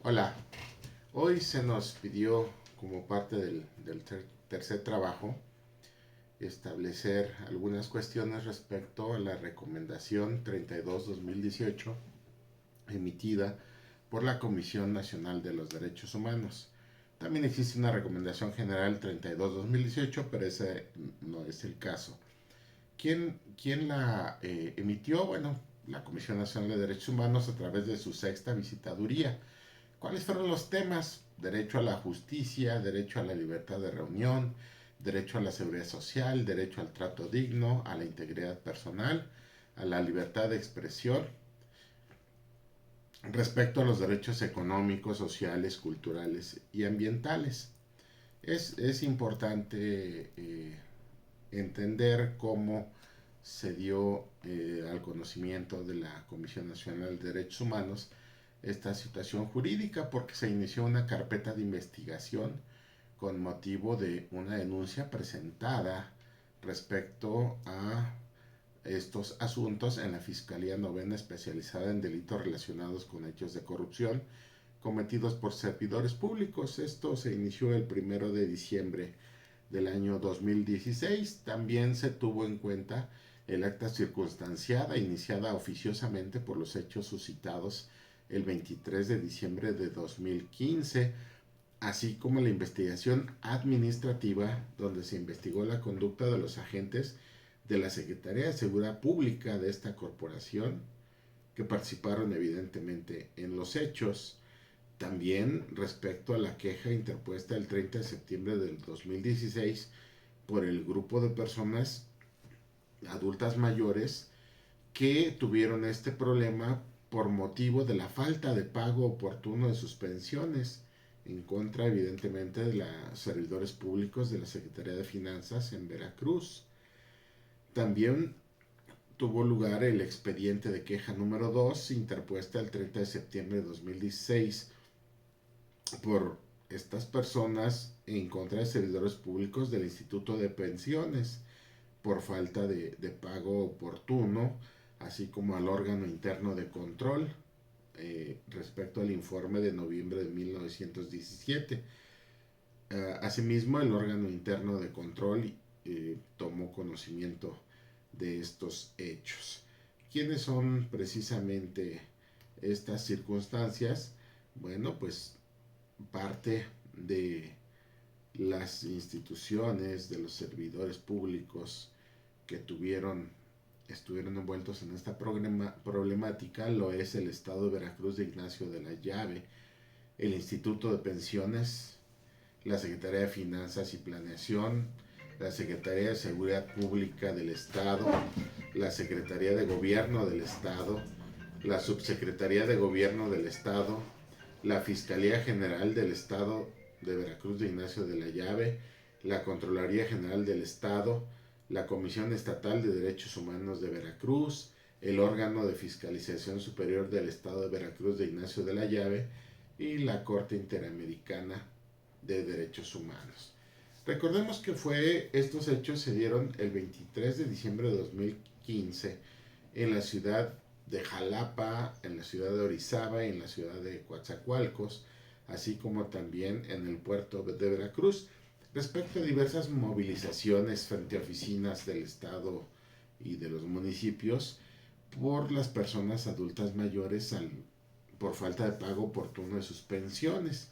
Hola, hoy se nos pidió como parte del tercer trabajo establecer algunas cuestiones respecto a la recomendación 32-2018 emitida por la Comisión Nacional de los Derechos Humanos. También existe una recomendación general 32-2018, pero ese no es el caso. ¿Quién la emitió? Bueno, la Comisión Nacional de Derechos Humanos a través de su sexta visitaduría. ¿Cuáles fueron los temas? Derecho a la justicia, derecho a la libertad de reunión, derecho a la seguridad social, derecho al trato digno, a la integridad personal, a la libertad de expresión, respecto a los derechos económicos, sociales, culturales y ambientales. Es importante entender cómo se dio al conocimiento de la Comisión Nacional de Derechos Humanos esta situación jurídica porque se inició una carpeta de investigación con motivo de una denuncia presentada respecto a estos asuntos en la Fiscalía Novena especializada en delitos relacionados con hechos de corrupción cometidos por servidores públicos. Esto se inició el 1 de diciembre del año 2016. También se tuvo en cuenta el acta circunstanciada iniciada oficiosamente por los hechos suscitados el 23 de diciembre de 2015, así como la investigación administrativa donde se investigó la conducta de los agentes de la Secretaría de Seguridad Pública de esta corporación que participaron evidentemente en los hechos. También respecto a la queja interpuesta el 30 de septiembre del 2016 por el grupo de personas adultas mayores que tuvieron este problema por motivo de la falta de pago oportuno de sus pensiones en contra evidentemente de los servidores públicos de la Secretaría de Finanzas en Veracruz. También tuvo lugar el expediente de queja número 2 interpuesta el 30 de septiembre de 2016 por estas personas en contra de servidores públicos del Instituto de Pensiones por falta de pago oportuno, así como al órgano interno de control respecto al informe de noviembre de 1917. Asimismo, el órgano interno de control tomó conocimiento de estos hechos. ¿Quiénes son precisamente estas circunstancias? Bueno, pues parte de las instituciones, de los servidores públicos que estuvieron envueltos en esta problemática, lo es el Estado de Veracruz de Ignacio de la Llave, el Instituto de Pensiones, la Secretaría de Finanzas y Planeación, la Secretaría de Seguridad Pública del Estado, la Secretaría de Gobierno del Estado, la Subsecretaría de Gobierno del Estado, la Fiscalía General del Estado de Veracruz de Ignacio de la Llave, la Contraloría General del Estado, la Comisión Estatal de Derechos Humanos de Veracruz, el órgano de fiscalización superior del Estado de Veracruz de Ignacio de la Llave y la Corte Interamericana de Derechos Humanos. Recordemos que estos hechos se dieron el 23 de diciembre de 2015 en la ciudad de Jalapa, en la ciudad de Orizaba y en la ciudad de Coatzacoalcos, así como también en el puerto de Veracruz, respecto a diversas movilizaciones frente a oficinas del Estado y de los municipios por las personas adultas mayores por falta de pago oportuno de sus pensiones.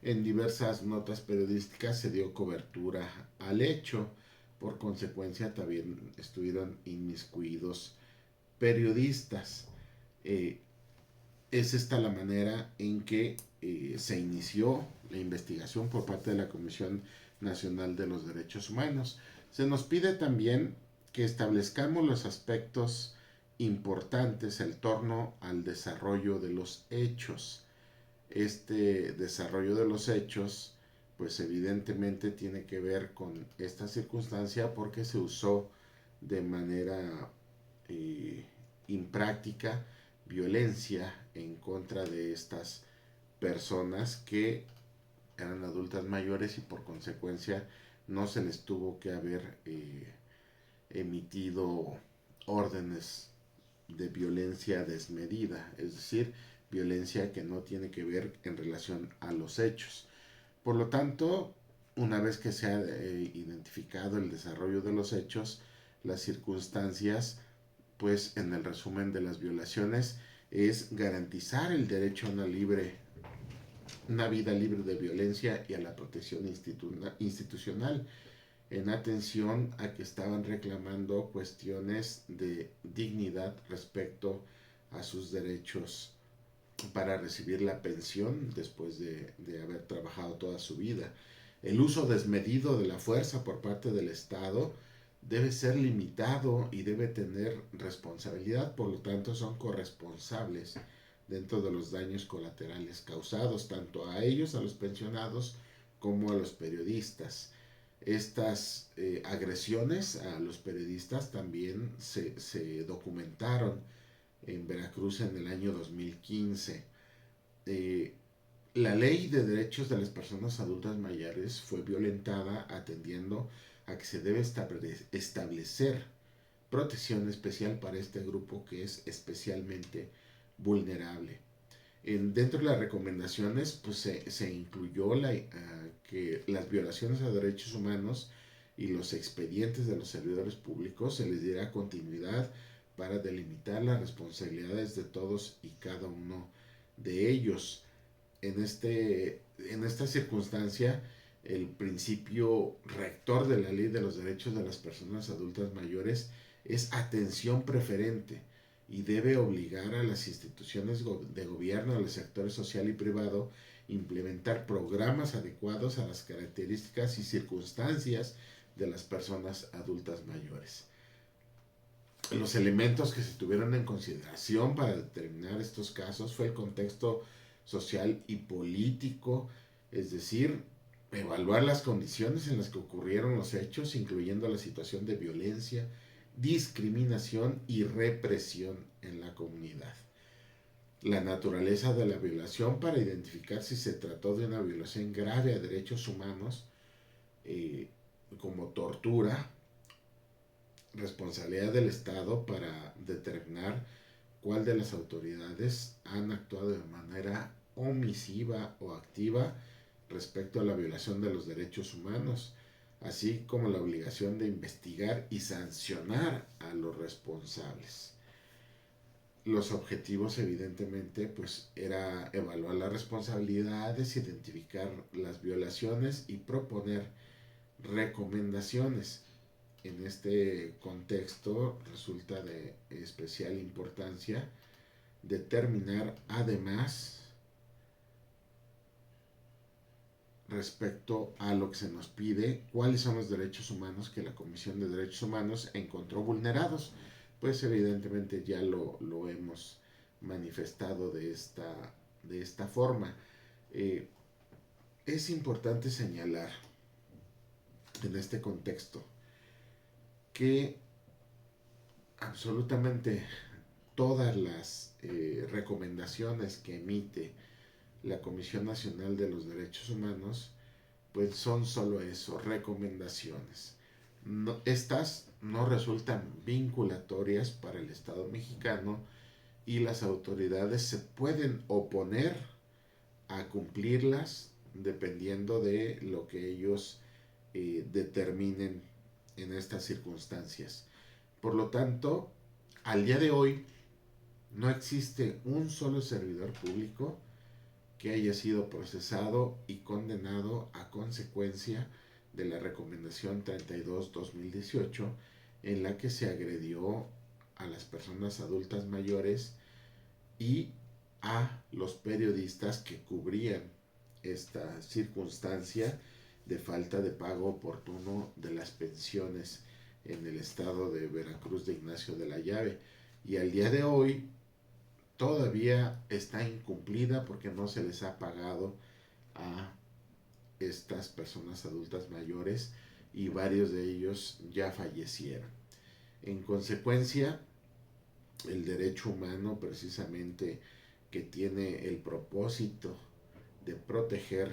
En diversas notas periodísticas se dio cobertura al hecho, por consecuencia también estuvieron inmiscuidos periodistas. Eh, es esta la manera en que se inició la investigación por parte de la Comisión Nacional de los Derechos Humanos. Se nos pide también que establezcamos los aspectos importantes en torno al desarrollo de los hechos. Este desarrollo de los hechos, pues evidentemente tiene que ver con esta circunstancia porque se usó de manera eh, impráctica violencia en contra de estas personas que eran adultas mayores y por consecuencia no se les tuvo que haber emitido órdenes de violencia desmedida, es decir, violencia que no tiene que ver en relación a los hechos. Por lo tanto, una vez que se ha identificado el desarrollo de los hechos, las circunstancias, pues en el resumen de las violaciones es garantizar el derecho a una vida libre de violencia y a la protección institucional, en atención a que estaban reclamando cuestiones de dignidad respecto a sus derechos para recibir la pensión después de haber trabajado toda su vida. El uso desmedido de la fuerza por parte del Estado debe ser limitado y debe tener responsabilidad, por lo tanto son corresponsables dentro de los daños colaterales causados tanto a ellos, a los pensionados, como a los periodistas. Estas agresiones a los periodistas también se documentaron en Veracruz en el año 2015. Eh, la ley de derechos de las personas adultas mayores fue violentada atendiendo a que se debe establecer protección especial para este grupo que es especialmente vulnerable. Dentro de las recomendaciones pues se incluyó que las violaciones a derechos humanos y los expedientes de los servidores públicos se les diera continuidad para delimitar las responsabilidades de todos y cada uno de ellos. En esta circunstancia, el principio rector de la Ley de los Derechos de las Personas Adultas Mayores es atención preferente y debe obligar a las instituciones de gobierno, al sector social y privado, implementar programas adecuados a las características y circunstancias de las personas adultas mayores. Los elementos que se tuvieron en consideración para determinar estos casos fue el contexto social y político, es decir, evaluar las condiciones en las que ocurrieron los hechos, incluyendo la situación de violencia, discriminación y represión en la comunidad. La naturaleza de la violación para identificar si se trató de una violación grave a derechos humanos, como tortura, responsabilidad del Estado para determinar cuál de las autoridades han actuado de manera omisiva o activa respecto a la violación de los derechos humanos, así como la obligación de investigar y sancionar a los responsables. Los objetivos evidentemente pues era evaluar las responsabilidades, identificar las violaciones y proponer recomendaciones. En este contexto resulta de especial importancia determinar además respecto a lo que se nos pide, cuáles son los derechos humanos que la Comisión de Derechos Humanos encontró vulnerados. Pues evidentemente ya lo hemos manifestado de esta forma. Es importante señalar en este contexto que absolutamente todas las recomendaciones que emite la Comisión Nacional de los Derechos Humanos pues son solo eso, recomendaciones. Estas no resultan vinculatorias para el Estado mexicano y las autoridades se pueden oponer a cumplirlas dependiendo de lo que ellos determinen en estas circunstancias. Por lo tanto, al día de hoy no existe un solo servidor público que haya sido procesado y condenado a consecuencia de la recomendación 32-2018 en la que se agredió a las personas adultas mayores y a los periodistas que cubrían esta circunstancia de falta de pago oportuno de las pensiones en el estado de Veracruz de Ignacio de la Llave. Y al día de hoy todavía está incumplida porque no se les ha pagado a estas personas adultas mayores y varios de ellos ya fallecieron. En consecuencia, el derecho humano precisamente que tiene el propósito de proteger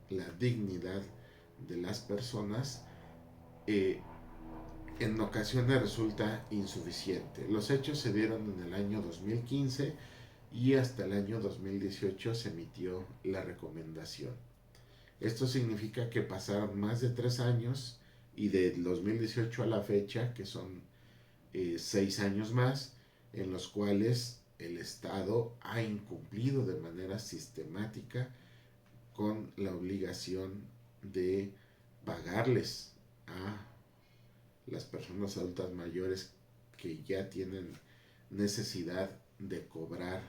la dignidad de las personas, en ocasiones resulta insuficiente. Los hechos se dieron en el año 2015, y hasta el año 2018 se emitió la recomendación. Esto significa que pasaron más de 3 años y de 2018 a la fecha, que son 6 años más, en los cuales el Estado ha incumplido de manera sistemática con la obligación de pagarles a las personas adultas mayores que ya tienen necesidad de cobrar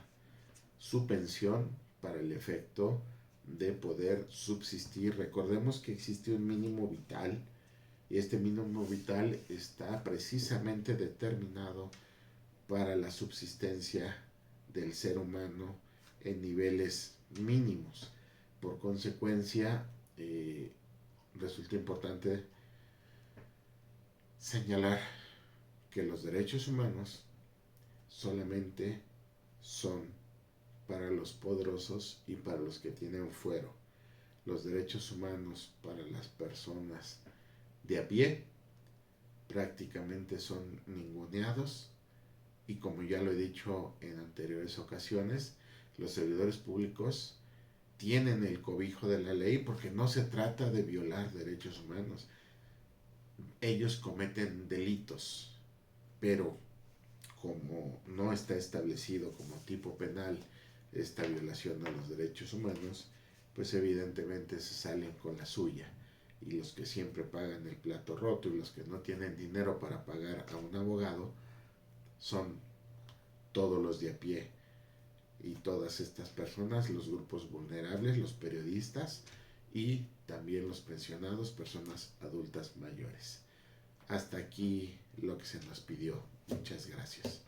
su pensión para el efecto de poder subsistir. Recordemos que existe un mínimo vital y este mínimo vital está precisamente determinado para la subsistencia del ser humano en niveles mínimos. Por consecuencia, resulta importante señalar que los derechos humanos solamente son para los poderosos y para los que tienen fuero. Los derechos humanos para las personas de a pie prácticamente son ninguneados, y como ya lo he dicho en anteriores ocasiones, los servidores públicos tienen el cobijo de la ley porque no se trata de violar derechos humanos. Ellos cometen delitos, pero como no está establecido como tipo penal esta violación a los derechos humanos, pues evidentemente se salen con la suya. Y los que siempre pagan el plato roto y los que no tienen dinero para pagar a un abogado son todos los de a pie. Y todas estas personas, los grupos vulnerables, los periodistas y también los pensionados, personas adultas mayores. Hasta aquí lo que se nos pidió. Muchas gracias.